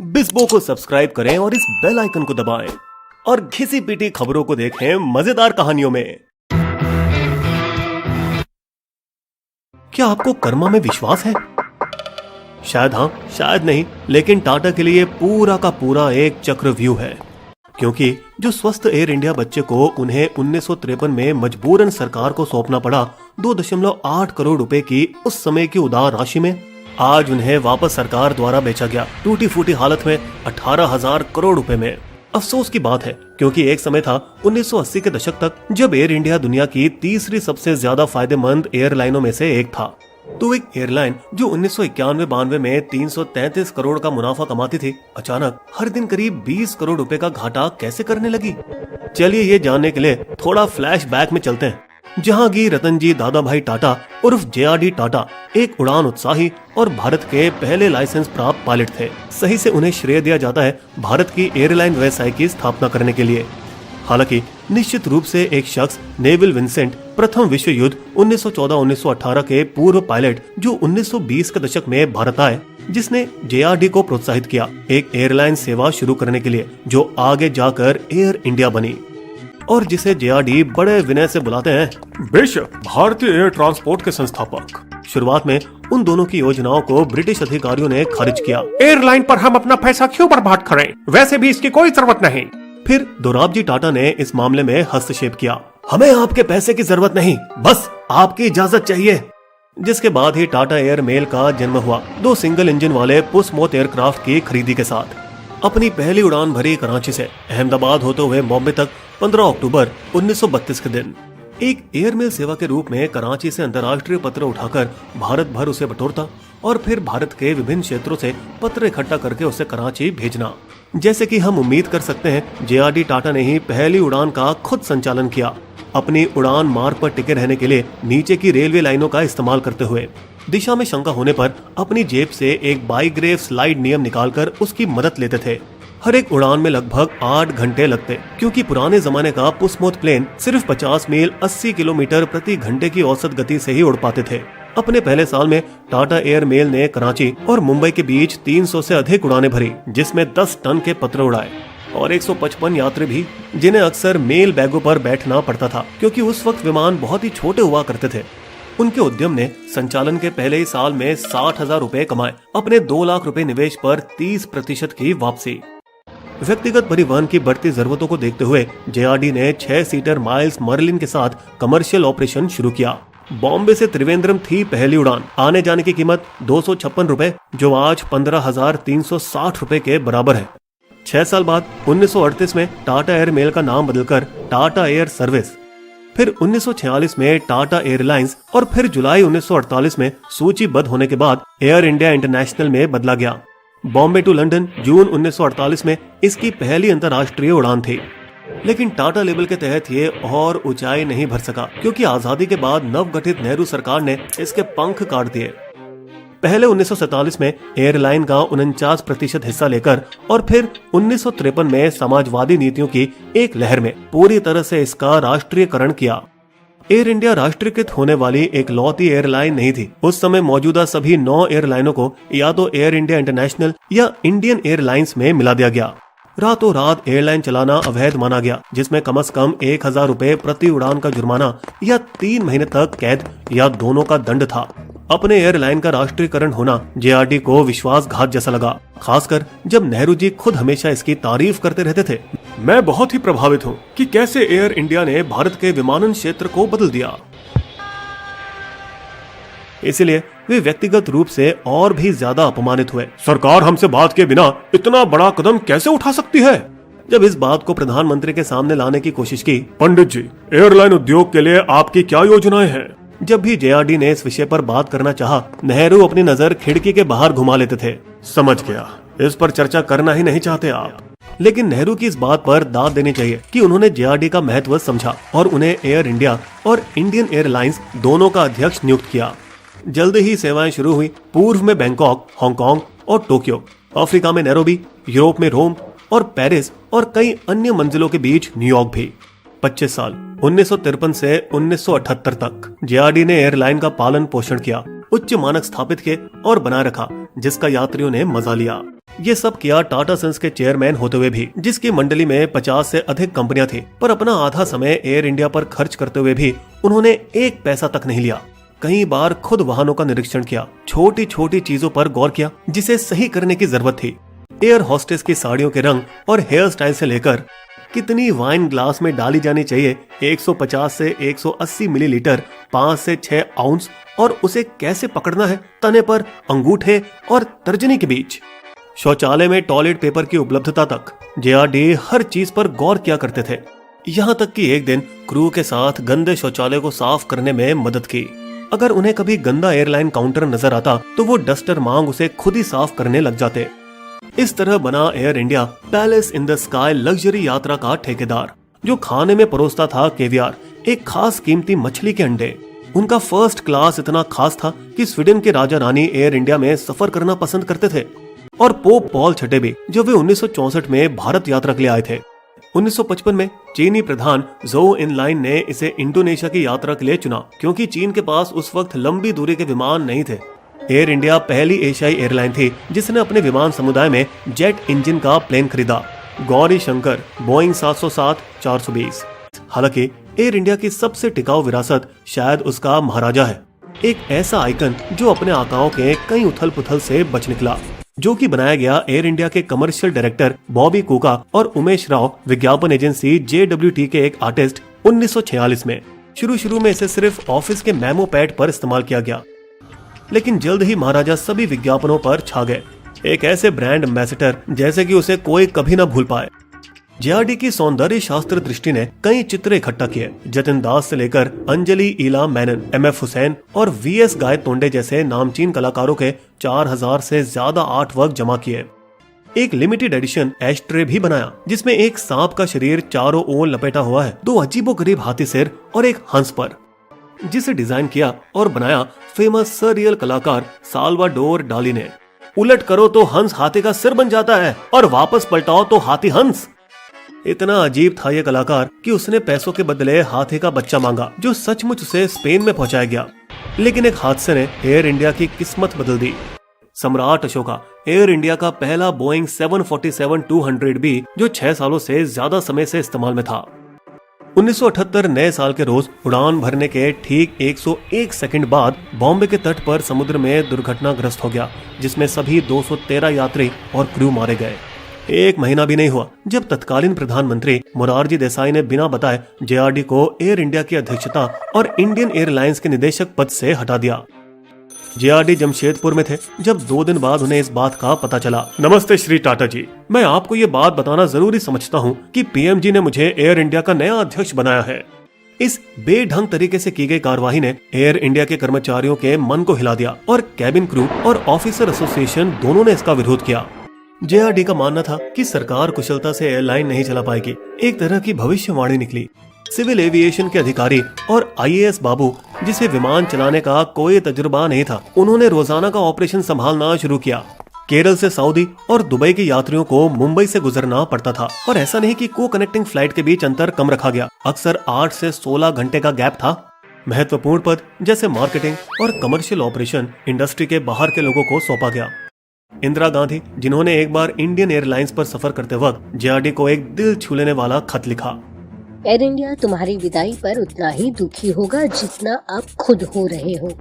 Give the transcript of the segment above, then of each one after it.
बिस्बो को सब्सक्राइब करें और इस बेल आइकन को दबाएं और घिसी पिटी खबरों को देखें मजेदार कहानियों में। क्या आपको कर्मा में विश्वास है? शायद हाँ, शायद नहीं, लेकिन टाटा के लिए पूरा का पूरा एक चक्रव्यूह है। क्योंकि जो स्वस्थ एयर इंडिया बच्चे को उन्हें 1953 में मजबूरन सरकार को सौंपना पड़ा 2.8 करोड़ रुपए की उस समय की उदार राशि में, आज उन्हें वापस सरकार द्वारा बेचा गया टूटी फूटी हालत में 18,000 करोड़ रुपए में। अफसोस की बात है, क्योंकि एक समय था 1980 के दशक तक जब एयर इंडिया दुनिया की तीसरी सबसे ज्यादा फायदेमंद एयरलाइनों में से एक था। तो एक एयरलाइन जो 1991-92 में 333 करोड़ का मुनाफा कमाती थी, अचानक हर दिन करीब 20 करोड़ रुपए का घाटा कैसे करने लगी? चलिए ये जानने के लिए थोड़ा फ्लैशबैक में चलते हैं। जहांगीर रतनजी दादाभाई टाटा उर्फ JRD टाटा एक उड़ान उत्साही और भारत के पहले लाइसेंस प्राप्त पायलट थे। सही से उन्हें श्रेय दिया जाता है भारत की एयरलाइन व्यवसाय की स्थापना करने के लिए। हालांकि निश्चित रूप से एक शख्स नेविल विंसेंट, प्रथम विश्व युद्ध 1914-1918 के पूर्व पायलट जो 1920 के दशक में भारत आए, जिसने JRD को प्रोत्साहित किया एक एयरलाइन सेवा शुरू करने के लिए, जो आगे जाकर एयर इंडिया बनी और जिसे JRD बड़े विनय से बुलाते हैं बेशक भारतीय एयर ट्रांसपोर्ट के संस्थापक। शुरुआत में उन दोनों की योजनाओं को ब्रिटिश अधिकारियों ने खारिज किया। एयरलाइन पर हम अपना पैसा क्यों बर्बाद करें, वैसे भी इसकी कोई जरूरत नहीं। फिर दोराबजी टाटा ने इस मामले में हस्तक्षेप किया। हमें आपके पैसे की जरूरत नहीं, बस आपकी इजाजत चाहिए। जिसके बाद ही टाटा एयर मेल का जन्म हुआ 2 सिंगल इंजन वाले पुसमोथ एयरक्राफ्ट की खरीदी के साथ। अपनी पहली उड़ान भरी कराची से अहमदाबाद होते हुए बॉम्बे तक 15 अक्टूबर 1932 के दिन एक एयरमेल सेवा के रूप में कराची से अंतर्राष्ट्रीय पत्र उठाकर भारत भर उसे बटोरता और फिर भारत के विभिन्न क्षेत्रों से पत्र इकट्ठा करके उसे कराची भेजना। जैसे कि हम उम्मीद कर सकते हैं, JRD टाटा ने ही पहली उड़ान का खुद संचालन किया, अपनी उड़ान मार्ग पर टिके रहने के लिए नीचे की रेलवे लाइनों का इस्तेमाल करते हुए। दिशा में शंका होने पर अपनी जेब से एक बाईग्रेव स्लाइड नियम निकालकर उसकी मदद लेते थे। हर एक उड़ान में लगभग 8 घंटे लगते, क्योंकि पुराने जमाने का पुसमोथ प्लेन सिर्फ 50 मील 80 किलोमीटर प्रति घंटे की औसत गति से ही उड़ पाते थे। अपने पहले साल में टाटा एयर मेल ने कराची और मुंबई के बीच 300 से अधिक उड़ानें भरी, जिसमें 10 टन के पत्र उड़ाए और 155 यात्री भी, जिन्हें अक्सर मेल बैगों पर बैठना पड़ता था, क्योंकि उस वक्त विमान बहुत ही छोटे हुआ करते थे। उनके उद्यम ने संचालन के पहले ही साल में 60,000 रुपए कमाए। अपने 2 लाख रुपए निवेश पर 30% की वापसी। व्यक्तिगत परिवहन की बढ़ती जरूरतों को देखते हुए JRD ने 6 सीटर माइल्स मर्लिन के साथ कमर्शियल ऑपरेशन शुरू किया। बॉम्बे से त्रिवेंद्रम थी पहली उड़ान। आने जाने की कीमत 256 रुपए, जो आज 15,360 रुपए के बराबर है। 6 साल बाद 1938 में टाटा एयर मेल का नाम बदलकर टाटा एयर सर्विस, फिर 1946 में टाटा एयरलाइंस और फिर जुलाई 1948 में सूचीबद्ध होने के बाद एयर इंडिया इंटरनेशनल में बदला गया। बॉम्बे टू लंदन जून 1948 में इसकी पहली अंतर्राष्ट्रीय उड़ान थी। लेकिन टाटा लेबल के तहत ये और ऊंचाई नहीं भर सका, क्योंकि आजादी के बाद नवगठित नेहरू सरकार ने इसके पंख काट दिए। पहले 1947 में एयरलाइन का 49% हिस्सा लेकर और फिर 1953 में समाजवादी नीतियों की एक लहर में पूरी तरह से इसका राष्ट्रीयकरण किया। एयर इंडिया राष्ट्रीयकृत होने वाली एक लौती एयरलाइन नहीं थी। उस समय मौजूदा सभी 9 एयरलाइनों को या तो एयर इंडिया इंटरनेशनल या इंडियन एयरलाइंस में मिला दिया गया। रातों रात एयरलाइन चलाना अवैध माना गया, जिसमें कम से कम 1,000 रुपए प्रति उड़ान का जुर्माना या 3 महीने तक कैद या दोनों का दंड था। अपने एयरलाइन का राष्ट्रीयकरण होना JRD को विश्वासघात जैसा लगा, खासकर जब नेहरू जी खुद हमेशा इसकी तारीफ करते रहते थे। मैं बहुत ही प्रभावित हूँ कि कैसे एयर इंडिया ने भारत के विमानन क्षेत्र को बदल दिया। इसलिए वे व्यक्तिगत रूप से और भी ज्यादा अपमानित हुए। सरकार हमसे बात के बिना इतना बड़ा कदम कैसे उठा सकती है? जब इस बात को प्रधानमंत्री के सामने लाने की कोशिश की, पंडित जी, एयरलाइन उद्योग के लिए आपकी क्या योजनाएं हैं? जब भी JRD ने इस विषय पर बात करना चाहा, नेहरू अपनी नजर खिड़की के बाहर घुमा लेते थे। समझ गया, इस पर चर्चा करना ही नहीं चाहते आप। लेकिन नेहरू की इस बात पर दाद देनी चाहिए कि उन्होंने JRD का महत्व समझा और उन्हें एयर इंडिया और इंडियन एयरलाइंस दोनों का अध्यक्ष नियुक्त किया। जल्द ही सेवाएं शुरू हुई। पूर्व में बैंकॉक, हांगकांग और टोक्यो, अफ्रीका में नैरोबी, यूरोप में रोम और पेरिस और कई अन्य मंजिलों के बीच न्यूयॉर्क भी। 25 साल 1953 से 1978 तक JRD ने एयरलाइन का पालन पोषण किया। उच्च मानक स्थापित किए और बनाए रखा, जिसका यात्रियों ने मजा लिया। ये सब किया टाटा सन्स के चेयरमैन होते हुए भी, जिसकी मंडली में 50 से अधिक कंपनियां थी, पर अपना आधा समय एयर इंडिया पर खर्च करते हुए भी उन्होंने एक पैसा तक नहीं लिया। कई बार खुद वाहनों का निरीक्षण किया, छोटी छोटी चीजों पर गौर किया जिसे सही करने की जरूरत थी। एयर होस्टेस की साड़ियों के रंग और हेयर स्टाइल से लेकर कितनी वाइन ग्लास में डाली जानी चाहिए, 150 से 180 मिलीलीटर, 5 से 6 आउंस, और उसे कैसे पकड़ना है तने पर, अंगूठे और तर्जनी के बीच। शौचालय में टॉयलेट पेपर की उपलब्धता तक जेआरडी हर चीज पर गौर किया करते थे। यहाँ तक कि एक दिन क्रू के साथ गंदे शौचालय को साफ करने में मदद की। अगर उन्हें कभी गंदा एयरलाइन काउंटर नजर आता तो वो डस्टर मांग उसे खुद ही साफ करने लग जाते। इस तरह बना air India palace in the sky luxury यात्रा का ठेकेदार, जो खाने में परोसता था केवियार, एक खास कीमती मछली के अंडे। उनका फर्स्ट क्लास इतना खास था कि स्वीडन के राजा रानी एयर इंडिया में सफर करना पसंद करते थे, और पोप पॉल छठे भी, जो वे 1964 में भारत यात्रा के लिए आए थे। 1955 में चीनी प्रधान ज़ोउ एनलाइन ने इसे इंडोनेशिया की यात्रा के लिए चुना, क्योंकि चीन के पास उस वक्त लंबी दूरी के विमान नहीं थे। एयर इंडिया पहली एशियाई एयरलाइन थी जिसने अपने विमान समुदाय में जेट इंजन का प्लेन खरीदा, गौरी शंकर बोइंग 707-420। हालांकि एयर इंडिया की सबसे टिकाऊ विरासत शायद उसका महाराजा है, एक ऐसा आइकन जो अपने आकाओं के कई उथल पुथल से बच निकला, जो कि बनाया गया एयर इंडिया के कमर्शियल डायरेक्टर बॉबी कुका और उमेश राव विज्ञापन एजेंसी JWT के एक आर्टिस्ट 1946 में। शुरू में इसे सिर्फ ऑफिस के मेमो पैड पर इस्तेमाल किया गया, लेकिन जल्द ही महाराजा सभी विज्ञापनों पर छा गए, एक ऐसे ब्रांड एम्बेसडर जैसे कि उसे कोई कभी न भूल पाए। जेआरडी की सौंदर्य शास्त्र दृष्टि ने कई चित्र इकट्ठा किए। जतिन दास से लेकर अंजलि ईला मेनन, MF हुसैन और VS गायतोंडे जैसे नामचीन कलाकारों के 4000 से ज्यादा आर्ट वर्क जमा किए। एक लिमिटेड एडिशन एस्ट्रे भी बनाया, जिसमें एक सांप का शरीर चारों ओर लपेटा हुआ है, 2 अजीबोगरीब हाथी सिर और एक हंस पर, जिसे डिजाइन किया और बनाया फेमस सररियल कलाकार साल्वाडोर डाली ने। उलट करो तो हंस हाथी का सिर बन जाता है और वापस पलटाओ तो हाथी हंस। इतना अजीब था ये कलाकार कि उसने पैसों के बदले हाथी का बच्चा मांगा, जो सचमुच उसे स्पेन में पहुंचाया गया। लेकिन एक हादसे ने एयर इंडिया की किस्मत बदल दी। सम्राट अशोका, एयर इंडिया का पहला बोइंग 747-200 भी, जो 6 सालों से ज्यादा समय से इस्तेमाल में था, 1978 नए साल के रोज उड़ान भरने के ठीक 101 सेकंड बाद बॉम्बे के तट पर समुद्र में दुर्घटनाग्रस्त हो गया, जिसमें सभी 213 यात्री और क्रू मारे गए। 1 महीना भी नहीं हुआ जब तत्कालीन प्रधानमंत्री मोरारजी देसाई ने बिना बताए जेआरडी को एयर इंडिया की अध्यक्षता और इंडियन एयरलाइंस के निदेशक पद से हटा दिया। जेआरडी जमशेदपुर में थे जब 2 दिन बाद उन्हें इस बात का पता चला। नमस्ते श्री टाटा जी, मैं आपको ये बात बताना जरूरी समझता हूँ कि पीएम जी ने मुझे एयर इंडिया का नया अध्यक्ष बनाया है। इस बेढंग तरीके से की गई कार्यवाही ने एयर इंडिया के कर्मचारियों के मन को हिला दिया और कैबिन क्रू और ऑफिसर एसोसिएशन दोनों ने इसका विरोध किया। जेआरडी का मानना था कि सरकार कुशलता से एयरलाइन नहीं चला पाएगी, एक तरह की भविष्यवाणी निकली। सिविल एविएशन के अधिकारी और IAS बाबू, जिसे विमान चलाने का कोई तजुर्बा नहीं था, उन्होंने रोजाना का ऑपरेशन संभालना शुरू किया। केरल से सऊदी और दुबई के यात्रियों को मुंबई से गुजरना पड़ता था, और ऐसा नहीं कि को कनेक्टिंग फ्लाइट के बीच अंतर कम रखा गया, अक्सर 8 से 16 घंटे का गैप था। महत्वपूर्ण पद जैसे मार्केटिंग और कमर्शियल ऑपरेशन इंडस्ट्री के बाहर के लोगों को सौंपा गया। इंदिरा गांधी, जिन्होंने एक बार इंडियन एयरलाइंस पर सफर करते वक्त जेआरडी को एक दिल छू लेने वाला खत लिखा। एयर इंडिया तुम्हारी विदाई पर उतना ही दुखी होगा जितना आप खुद हो रहे हो।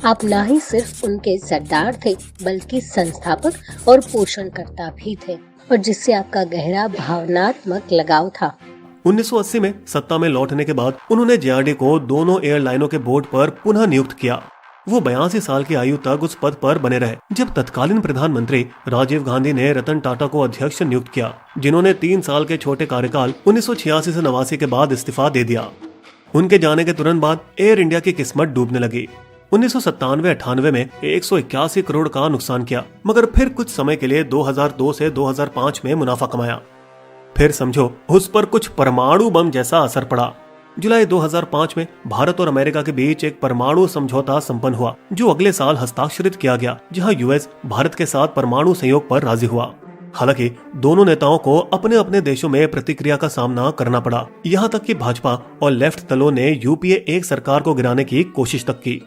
आप ना ही सिर्फ उनके सरदार थे, बल्कि संस्थापक और पोषणकर्ता भी थे, और जिससे आपका गहरा भावनात्मक लगाव था। 1980 में सत्ता में लौटने के बाद उन्होंने जेआरडी को दोनों एयरलाइनों के बोर्ड पर पुनः नियुक्त किया। वो 82 साल की आयु तक उस पद पर बने रहे, जब तत्कालीन प्रधानमंत्री राजीव गांधी ने रतन टाटा को अध्यक्ष नियुक्त किया, जिन्होंने 3 साल के छोटे कार्यकाल 1986 से 89 के बाद इस्तीफा दे दिया। उनके जाने के तुरंत बाद एयर इंडिया की किस्मत डूबने लगी। 1997-98 में 181 करोड़ का नुकसान किया, मगर फिर कुछ समय के लिए 2002 से 2005 में मुनाफा कमाया। फिर समझो उस पर कुछ परमाणु बम जैसा असर पड़ा। जुलाई 2005 में भारत और अमेरिका के बीच एक परमाणु समझौता संपन्न हुआ, जो अगले साल हस्ताक्षरित किया गया, जहां यूएस भारत के साथ परमाणु संयोग पर राजी हुआ। हालांकि दोनों नेताओं को अपने अपने देशों में प्रतिक्रिया का सामना करना पड़ा, यहाँ तक कि भाजपा और लेफ्ट दलों ने यूपीए एक सरकार को गिराने की कोशिश तक की।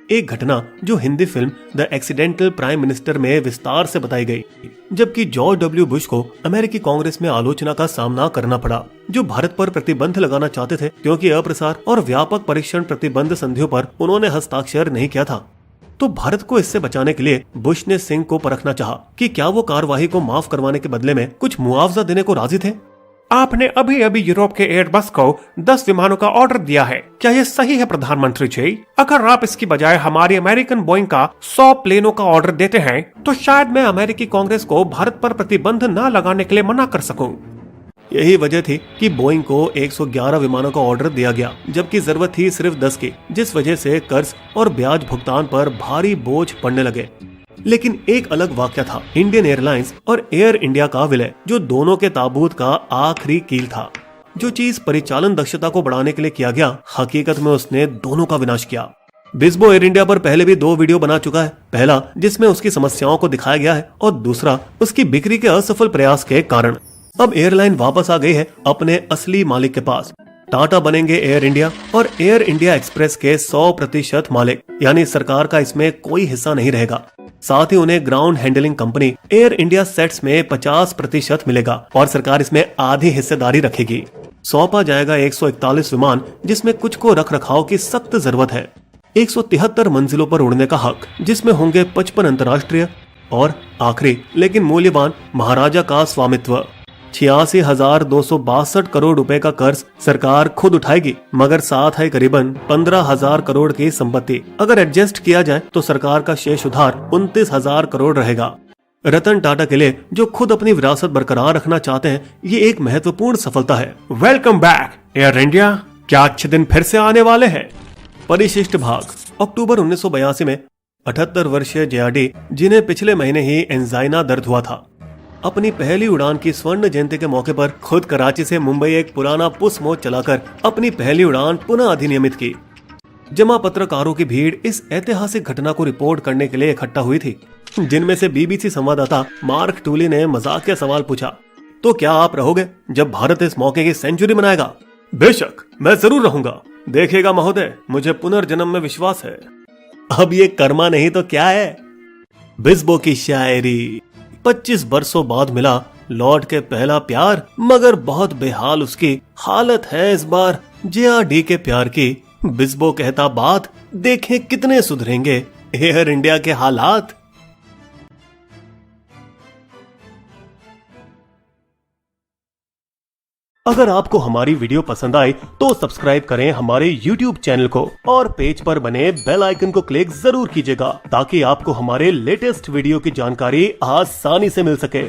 एक घटना जो Hindi film the accidental prime minister में विस्तार से बताई गई, जबकि जॉर्ज डब्ल्यू बुश को अमेरिकी कांग्रेस में आलोचना का सामना करना पड़ा, जो भारत पर प्रतिबंध लगाना चाहते थे क्योंकि अप्रसार और व्यापक परीक्षण प्रतिबंध संधियों पर उन्होंने हस्ताक्षर नहीं किया था। तो भारत को इससे बचाने के लिए बुश ने सिंह को परखना चाहा कि क्या वो कार्यवाही को माफ करवाने के बदले में कुछ मुआवजा देने को राजी थे। आपने अभी अभी यूरोप के एयरबस को 10 विमानों का ऑर्डर दिया है, क्या यह सही है प्रधानमंत्री जी? अगर आप इसकी बजाय हमारी अमेरिकन बोइंग का 100 प्लेनों का ऑर्डर देते हैं तो शायद मैं अमेरिकी कांग्रेस को भारत पर प्रतिबंध न लगाने के लिए मना कर सकूं। यही वजह थी कि बोइंग को 111 विमानों का ऑर्डर दिया गया, जबकि जरूरत थी सिर्फ 10 की, जिस वजह से कर्ज और ब्याज भुगतान पर भारी बोझ पड़ने लगे। लेकिन एक अलग वाकया था इंडियन एयरलाइंस और एयर इंडिया का विलय, जो दोनों के ताबूत का आखिरी कील था। जो चीज परिचालन दक्षता को बढ़ाने के लिए किया गया, हकीकत में उसने दोनों का विनाश किया। बिस्बो एयर इंडिया पर पहले भी 2 वीडियो बना चुका है, पहला जिसमें उसकी समस्याओं को दिखाया गया है और दूसरा उसकी बिक्री के असफल प्रयास के कारण। अब एयरलाइन वापस आ गई है अपने असली मालिक के पास। टाटा बनेंगे एयर इंडिया और एयर इंडिया एक्सप्रेस के 100% मालिक, यानी सरकार का इसमें कोई हिस्सा नहीं रहेगा। साथ ही उन्हें ground handling company air India sets में 50% मिलेगा और सरकार इसमें आधी हिस्सेदारी रखेगी। सौंपा जाएगा 141 विमान, जिसमें कुछ को रख रखाव की सख्त जरूरत है। 173 मंजिलों पर उड़ने का हक, जिसमें होंगे 55 अंतर्राष्ट्रीय और आखिरी लेकिन मूल्यवान महाराजा का स्वामित्व। 86,262 करोड़ रुपए का कर्ज सरकार खुद उठाएगी, मगर साथ है करीबन 15,000 करोड़ की संपत्ति। अगर एडजस्ट किया जाए तो सरकार का शेष उधार 29,000 करोड़ रहेगा। रतन टाटा के लिए, जो खुद अपनी विरासत बरकरार रखना चाहते हैं, ये एक महत्वपूर्ण सफलता है। वेलकम बैक एयर इंडिया, क्या अच्छे दिन फिर से आने वाले हैं? परिशिष्ट भाग। अक्टूबर 1982 में 78 वर्षीय जेआरडी, जिन्हें पिछले महीने ही एंजाइना दर्द हुआ था, अपनी पहली उड़ान की स्वर्ण जयंती के मौके पर खुद कराची से मुंबई एक पुराना पुश मोड चलाकर अपनी पहली उड़ान पुनः अधिनियमित की। जमा पत्रकारों की भीड़ इस ऐतिहासिक घटना को रिपोर्ट करने के लिए इकट्ठा हुई थी, जिनमें से बीबीसी संवाददाता मार्क टूली ने मजाकिया सवाल पूछा, तो क्या आप रहोगे जब भारत इस मौके की सेंचुरी मनाएगा? बेशक, मैं जरूर रहूंगा। देखिएगा महोदय, मुझे पुनर्जन्म में विश्वास है। अब ये कर्मा नहीं तो क्या है? बिस्बो की शायरी। 25 बरसों बाद मिला लौट के पहला प्यार, मगर बहुत बेहाल उसकी हालत है इस बार जेआरडी के प्यार की। बिस्बो कहता बात, देखें कितने सुधरेंगे एयर इंडिया के हालात। अगर आपको हमारी वीडियो पसंद आए तो सब्सक्राइब करें हमारे YouTube चैनल को और पेज पर बने बेल आइकन को क्लिक जरूर कीजिएगा, ताकि आपको हमारे लेटेस्ट वीडियो की जानकारी आसानी से मिल सके।